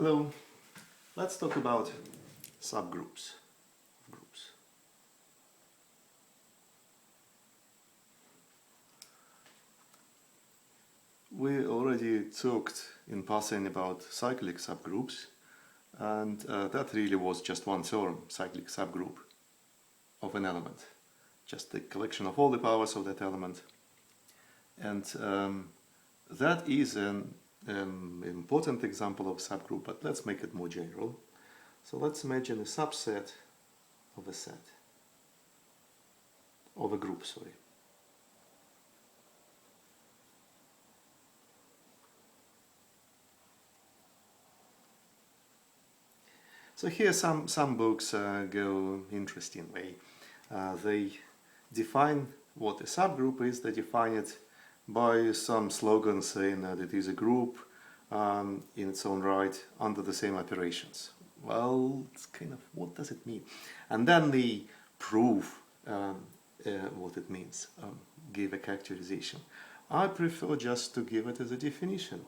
Hello, let's talk about subgroups of groups. We already talked in passing about cyclic subgroups, and that really was just one term, cyclic subgroup of an element, just the collection of all the powers of that element. And that is an important example of subgroup, but let's make it more general. So let's imagine a subset of a set, of a group, sorry. So here some books go interesting way. They define what a subgroup is. They define it by some slogan saying that it is a group in its own right under the same operations. Well, it's kind of, what does it mean? And then they prove what it means, give a characterization. I prefer just to give it as a definition.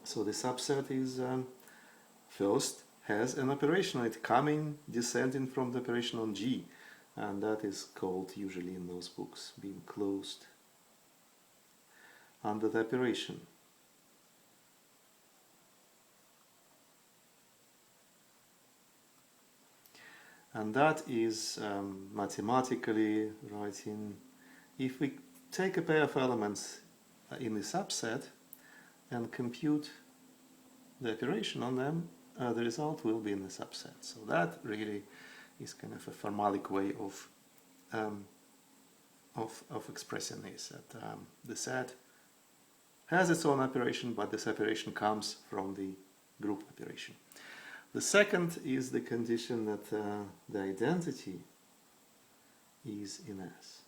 So the subset is first has an operation on it coming, descending from the operation on G, and that is called usually in those books being closed under the operation. And that is mathematically writing, if we take a pair of elements in the subset and compute the operation on them, the result will be in the subset. So that really is kind of a formalic way of expressing this, that the set has its own operation, but this operation comes from the group operation. The second is the condition that the identity is in S.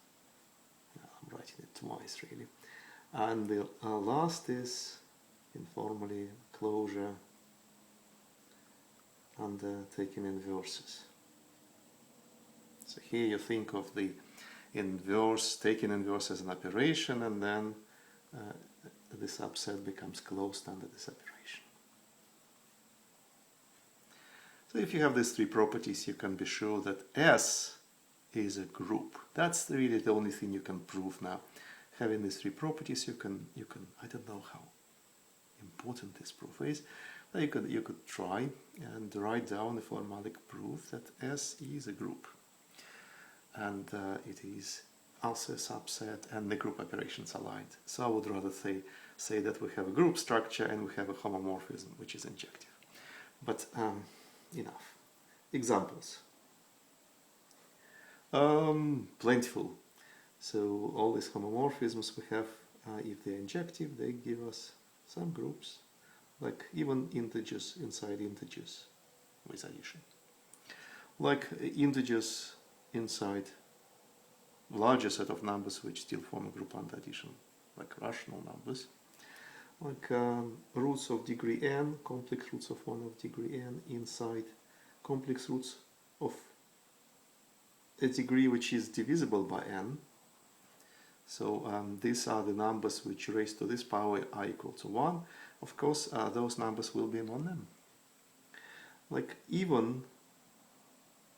I'm writing it twice really. And the last is informally closure and taking inverses. So here you think of the inverse, taking inverse as an operation, and then the subset becomes closed under this operation. So if you have these three properties, you can be sure that S is a group. That's really the only thing you can prove now. Having these three properties, you can I don't know how important this proof is, but you could try and write down a formalic proof that S is a group, and it is also a subset, and the group operations aligned. So I would rather say that we have a group structure and we have a homomorphism which is injective. But enough. Examples. Plentiful. So all these homomorphisms we have, if they're injective, they give us some groups, like even integers inside integers with addition. Like integers inside larger set of numbers which still form a group under addition, like rational numbers. Like roots of degree n, complex roots of 1 of degree n inside complex roots of a degree which is divisible by n. So these are the numbers which raise to this power are equal to 1. Of course, those numbers will be non-m. Like even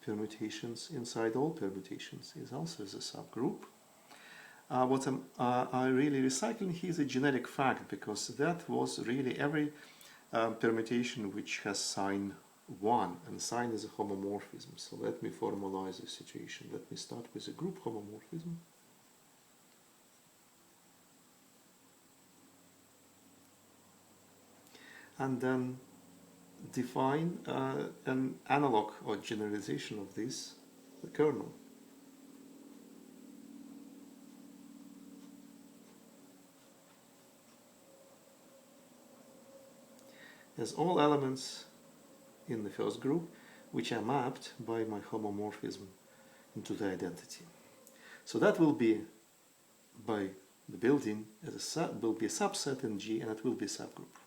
permutations inside all permutations is also a subgroup. What I really recycling here is a generic fact, because that was really every permutation which has sign 1, and sign is a homomorphism. So let me formalize the situation. Let me start with a group homomorphism. And then define an analog or generalization of this, the kernel. As all elements in the first group which are mapped by my homomorphism into the identity. So that will be by the building as will be a subset in G, and it will be a subgroup.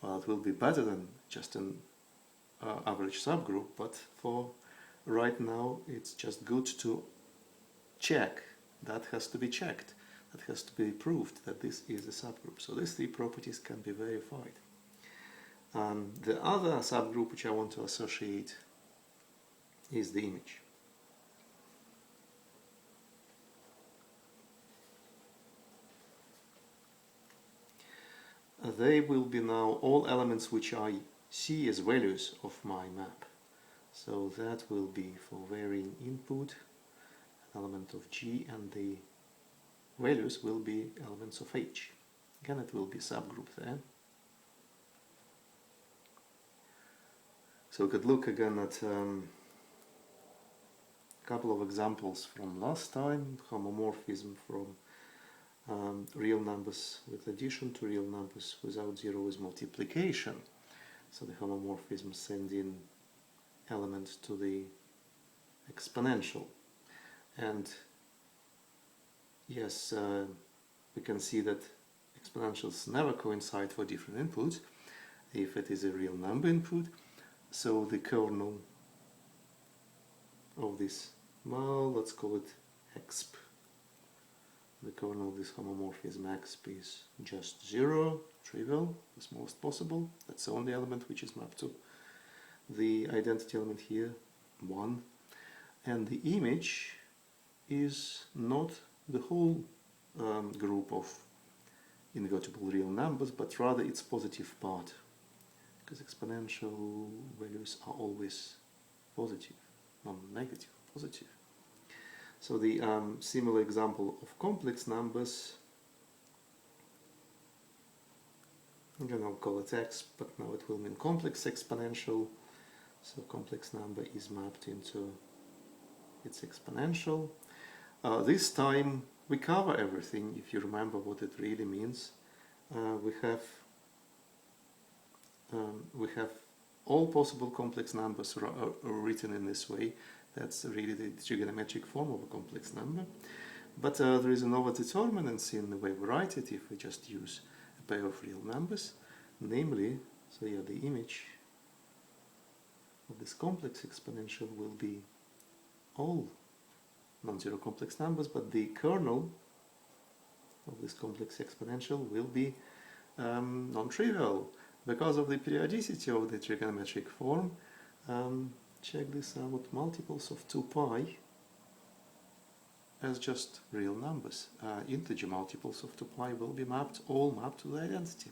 Well, it will be better than just an average subgroup, but for right now it's just good to check. That has to be checked. that has to be proved that this is a subgroup. So these three properties can be verified. The other subgroup which I want to associate is the image. They will be now all elements which I see as values of my map. So that will be for varying input, an element of G, and the values will be elements of H. Again, it will be subgroup there. So we could look again at a couple of examples from last time, homomorphism from real numbers with addition to real numbers without zero with multiplication. So the homomorphism sends in elements to the exponential. And yes, we can see that exponentials never coincide for different inputs if it is a real number input. So the kernel of this, well, let's call it exp. The kernel of this homomorphism exp is just 0, trivial, the smallest possible. That's the only element which is mapped to the identity element here, 1. And the image is not the whole group of invertible real numbers, but rather its positive part, because exponential values are always positive, not negative, positive. So the similar example of complex numbers, again I'll call it x, but now it will mean complex exponential. So complex number is mapped into its exponential. This time we cover everything, if you remember what it really means. We have all possible complex numbers written in this way. That's really the trigonometric form of a complex number. But there is an overdeterminancy in the way we write it if we just use a pair of real numbers. Namely, so yeah, the image of this complex exponential will be all non-zero complex numbers, but the kernel of this complex exponential will be non-trivial because of the periodicity of the trigonometric form. Check this out, multiples of 2 pi as just real numbers. Integer multiples of 2 pi will be all mapped to the identity.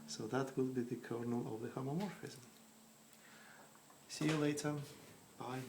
So that will be the kernel of the homomorphism. See you later. Bye.